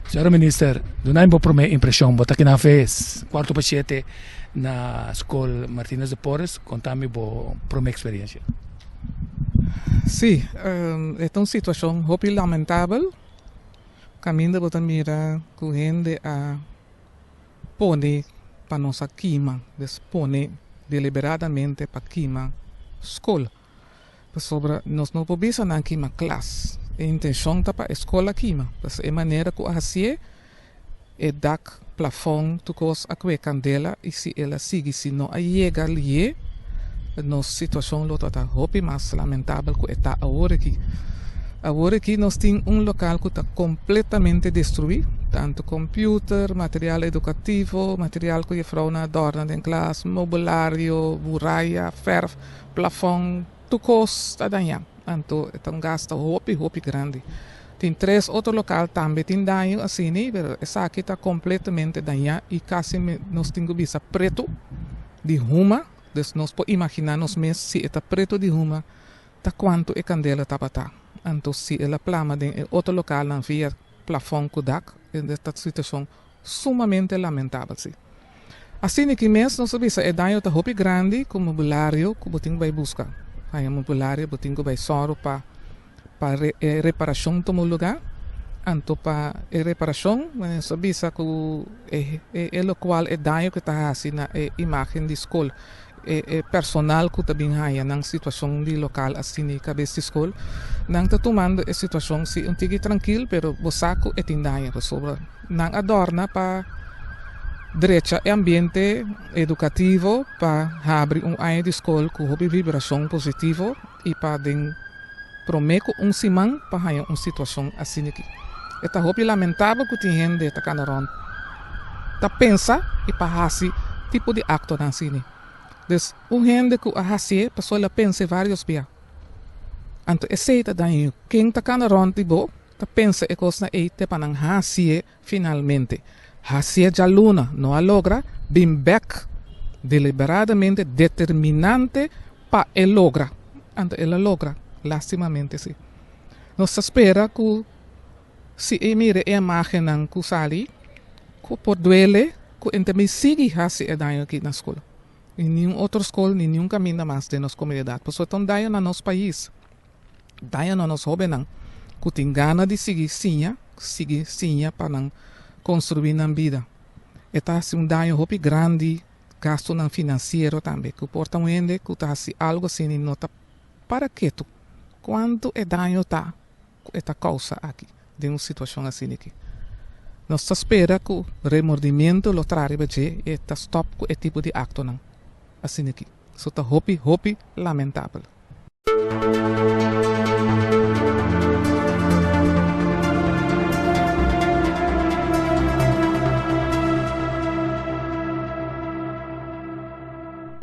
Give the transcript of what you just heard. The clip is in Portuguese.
Senhor Minister, dunay mo por may impresyon bota kinafes quarto pa 7 na Escola Martínez de Porres, contame bo por minha experiência. Sí, é uma situação muito lamentável. Caminho botar mira correndo a pone para nossa queima, pone deliberadamente para queima escola. Sobre nós não podemos na queima classe. A intenção é para a escola queima. É a maneira que assim é dar plafond tu cos a que candela e se ela sigue se não chega ali nossa situação lo está muito mais lamentável que está agora aqui. Agora aqui nós temos local que está completamente destruído, tanto computer, material educativo, material que a frona adorna em classe, mobiliário, muralha, ferro, plafond, tudo está danhado. Então, é um gasto muito grande. Tem 3 outros locais também tem dano assim, mas essa aqui está completamente danhada e quase nós temos vista preto de ruma. Então, nós podemos imaginar nos meses se está preto de ruma, tá quanto a candela está para. Então, se ela plama em outro local não via plafond kudak, esta situação sumamente lamentável. Sim. Assim que mês nós vemos é dano está muito grande com mobiliário que você vai buscar. Aí a mobiliário você vai soro para reparação do lugar. Então, para reparação, nós vemos que é o qual é dano que está assim na imagem de escola. É personal que também há na situação de local assim na cabeça de escola. Não está tomando a situação se um tigre tranquilo, pero o saco é tem dano sobre. Não adorna para direita ambiente educativo para abrir área de escola com vibração positiva e para prometer semana para uma situação assim aqui. É muito lamentável que tem gente que está canaron. Está pensa e para esse tipo de acto assim. Então, gente que a fazer, a pessoa pensa vários dias. Então, aceita daí. Quem está canaron tipo, está pensa e coisa eite para não fazer finalmente. Hacia já luna não a logra, bem back deliberadamente determinante para ele logra. Então ela logra, lastimamente sim. Nós espera que se mire a imagem não que sali, que por duele, que então sigue hacia daí aqui na escola. Em nenhuma outra escola, nenhum caminho mais de nossa comunidade. Por isso, então daí no nosso país, daí no nosso jovem, que tem gana de seguir sim para não construir na vida. Está assim dano muito grande, gasto não financeiro também, que porta um ende que está assim algo assim não está para que tu quanto é dano está esta causa aqui de uma situação assim aqui. Nós espera que o remordimento lo trará bem e está stop com esse tipo de acto não assim aqui. Isso está muito lamentável.